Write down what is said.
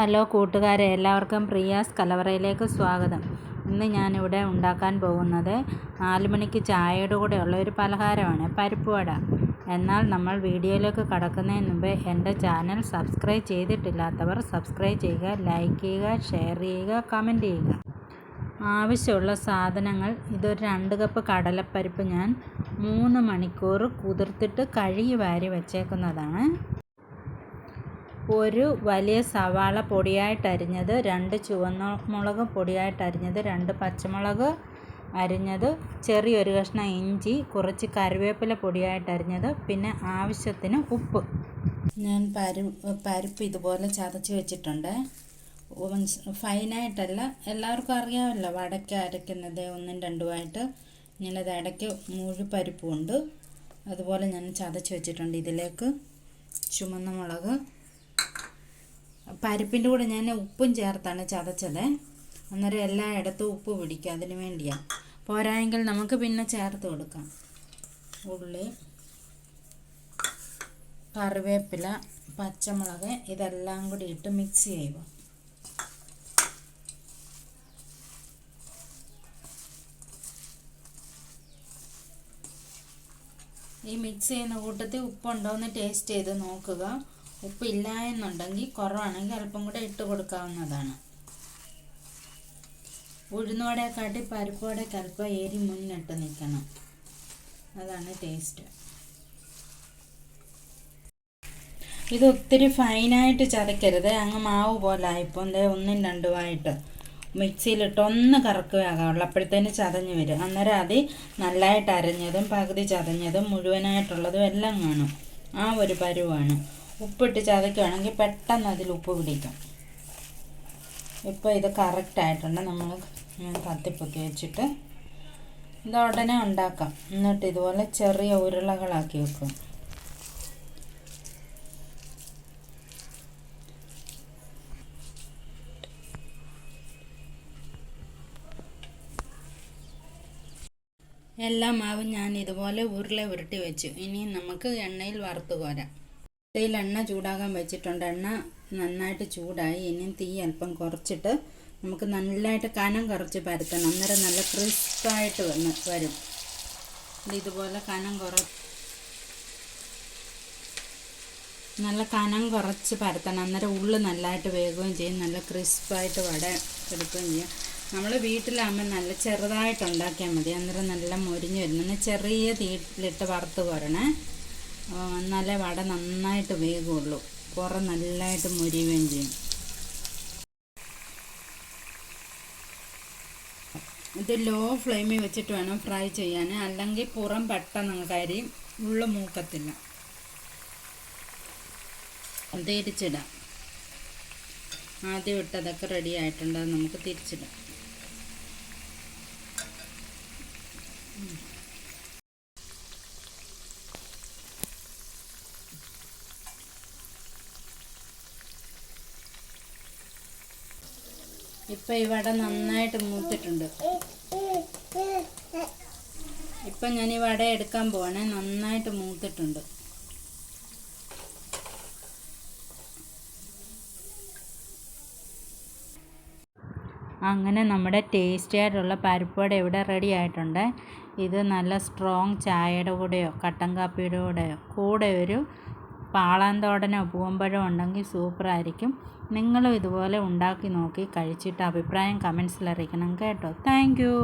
Hello കൂട്ടുകാരെ, എല്ലാവർക്കും പ്രിയാസ് കലവറയിലേക്ക് സ്വാഗതം. ഇന്ന് ഞാനിവിടെ ഉണ്ടാക്കാൻ പോകുന്നത് 4 മണിക്ക് ചായയുടെ കൂടെയുള്ള ഒരു പലഹാരമാണ് പരിപ്പുവട. എന്നാൽ നമ്മൾ വീഡിയോയിലേക്ക് കടക്കുന്നതിന് മുമ്പ് എൻ്റെ ചാനൽ സബ്സ്ക്രൈബ് ചെയ്തിട്ടില്ലാത്തവർ സബ്സ്ക്രൈബ് ചെയ്യുക, ലൈക്ക് ചെയ്യുക, ഷെയർ ചെയ്യുക, കമൻറ്റ് ചെയ്യുക. ആവശ്യമുള്ള സാധനങ്ങൾ: ഇതൊരു 2 കപ്പ് കടലപ്പരിപ്പ് ഞാൻ 3 മണിക്കൂർ കുതിർത്തിട്ട് കഴുകി വാരി വച്ചേക്കുന്നതാണ്. ഒരു വലിയ സവാള പൊടിയായിട്ട് അരിഞ്ഞത്, 2 ചുവന്ന മുളക് പൊടിയായിട്ട് അരിഞ്ഞത്, 2 പച്ചമുളക് അരിഞ്ഞത്, ചെറിയൊരു കഷ്ണം ഇഞ്ചി, കുറച്ച് കറിവേപ്പില പൊടിയായിട്ട് അരിഞ്ഞത്, പിന്നെ ആവശ്യത്തിന് ഉപ്പ്. ഞാൻ പരിപ്പ് ഇതുപോലെ ചതച്ച് വെച്ചിട്ടുണ്ട്. ഫൈനായിട്ടല്ല, എല്ലാവർക്കും അറിയാമല്ലോ വടയ്ക്ക് അരയ്ക്കുന്നത് 1ഉം 2ഉമായിട്ട്. ഞാനത് ഇടയ്ക്ക് മുഴുപരിപ്പുണ്ട്, അതുപോലെ ഞാൻ ചതച്ച് വെച്ചിട്ടുണ്ട്. ഇതിലേക്ക് ചുവന്ന മുളക്, പരിപ്പിൻ്റെ കൂടെ ഞാൻ ഉപ്പും ചേർത്താണ് ചതച്ചത്. അന്നേരം എല്ലായിടത്തും ഉപ്പ് പിടിക്കുക, അതിന് വേണ്ടിയാണ്. പോരായെങ്കിൽ നമുക്ക് പിന്നെ ചേർത്ത് കൊടുക്കാം. ഉള്ളി, കറിവേപ്പില, പച്ചമുളക് ഇതെല്ലാം കൂടി ഇട്ട് മിക്സ് ചെയ്യുക. ഈ മിക്സ് ചെയ്യുന്ന കൂട്ടത്തിൽ ഉപ്പുണ്ടോയെന്ന് ടേസ്റ്റ് ചെയ്ത് നോക്കുക. ഉപ്പില്ല എന്നുണ്ടെങ്കിൽ, കുറവാണെങ്കിൽ അല്പം കൂടെ ഇട്ട് കൊടുക്കാവുന്നതാണ്. ഉഴുന്നുവടയെക്കാട്ടി പരിപ്പുവടയ്ക്ക് അല്പം എരി മുന്നിട്ട് നിൽക്കണം, അതാണ് ടേസ്റ്റ്. ഇത് ഒത്തിരി ഫൈനായിട്ട് ചതയ്ക്കരുത്, അങ്ങ് മാവ് പോലെ ആയിപ്പോൾ 1ഉം 2ഉമായിട്ട് മിക്സിയിലിട്ട് ഒന്ന് കറക്കുകയാകാവുള്ളൂ. അപ്പോഴത്തേന് ചതഞ്ഞ് വരും. അന്നേരം അത് നല്ലതായിട്ട് അരഞ്ഞതും പകുതി ചതഞ്ഞതും മുഴുവനായിട്ടുള്ളതും എല്ലാം കാണും. ആ ഒരു പരുവാണ്. ഉപ്പിട്ട് ചതയ്ക്കുകയാണെങ്കിൽ പെട്ടെന്ന് അതിൽ ഉപ്പ് പിടിക്കും. ഇപ്പോൾ ഇത് കറക്റ്റായിട്ടുണ്ട്. ഞാൻ കത്തിപ്പൊക്കി വെച്ചിട്ട് ഇത് ഉടനെ ഉണ്ടാക്കാം. എന്നിട്ട് ഇതുപോലെ ചെറിയ ഉരുളകളാക്കി വെക്കും. എല്ലാ മാവും ഞാൻ ഇതുപോലെ ഉരുട്ടി വെച്ചു. ഇനി നമുക്ക് എണ്ണയിൽ വറുത്ത് കോരാം. ഇതിൽ എണ്ണ ചൂടാകാൻ വെച്ചിട്ടുണ്ട്. എണ്ണ നന്നായിട്ട് ചൂടായി. ഇനിയും തീ അല്പം കുറച്ചിട്ട് നമുക്ക് നല്ലതായിട്ട് കനം കുറച്ച് പരത്തണം. അന്നേരം നല്ല ക്രിസ്പായിട്ട് വരും. ഇതുപോലെ നല്ല കനം കുറച്ച് പരത്തണം. അന്നേരം ഉള്ളു നല്ലതായിട്ട് വേകുകയും ചെയ്യും, നല്ല ക്രിസ്പായിട്ട് വട എടുക്കുകയും ചെയ്യും. നമ്മൾ വീട്ടിലാകുമ്പോൾ നല്ല ചെറുതായിട്ട് ഉണ്ടാക്കിയാൽ മതി. അന്നേരം നല്ല മൊരിഞ്ഞ് വരുന്ന ചെറിയ തീയിലിട്ട് വറുത്ത് കോരണേ, എന്നാലേ വട നന്നായിട്ട് വേകുള്ളൂ. പുറം നല്ലതായിട്ട് മൊരിയുകയും ചെയ്യും. ഇത് ലോ ഫ്ലെയിമിൽ വെച്ചിട്ട് വേണം ഫ്രൈ ചെയ്യാൻ, അല്ലെങ്കിൽ പുറം പെട്ടെന്ന് കരിയും, ഉള്ളു മൂക്കത്തില്ല. തിരിച്ചിടാം. ആദ്യം ഇട്ടതൊക്കെ റെഡി ആയിട്ടുണ്ട്, അത് നമുക്ക് തിരിച്ചിടാം. ഇപ്പം ഈ വട നന്നായിട്ട് മൂത്തിട്ടുണ്ട്. ഇപ്പം ഞാൻ ഈ വട എടുക്കാൻ പോവാണ്. നന്നായിട്ട് മൂത്തിട്ടുണ്ട്. അങ്ങനെ നമ്മുടെ ടേസ്റ്റി ആയിട്ടുള്ള പരിപ്പുവട ഇവിടെ റെഡി ആയിട്ടുണ്ട്. ഇത് നല്ല സ്ട്രോങ് ചായയുടെ കൂടെയോ കട്ടൻ കാപ്പിയുടെ കൂടെ ഒരു പാളാന്തോടനോ പൂവമ്പഴമോ ഉണ്ടെങ്കിൽ സൂപ്പറായിരിക്കും. നിങ്ങളും ഇതുപോലെ ഉണ്ടാക്കി നോക്കി കഴിച്ചിട്ട് അഭിപ്രായം കമൻസിൽ അറിയിക്കണം കേട്ടോ. Thank you.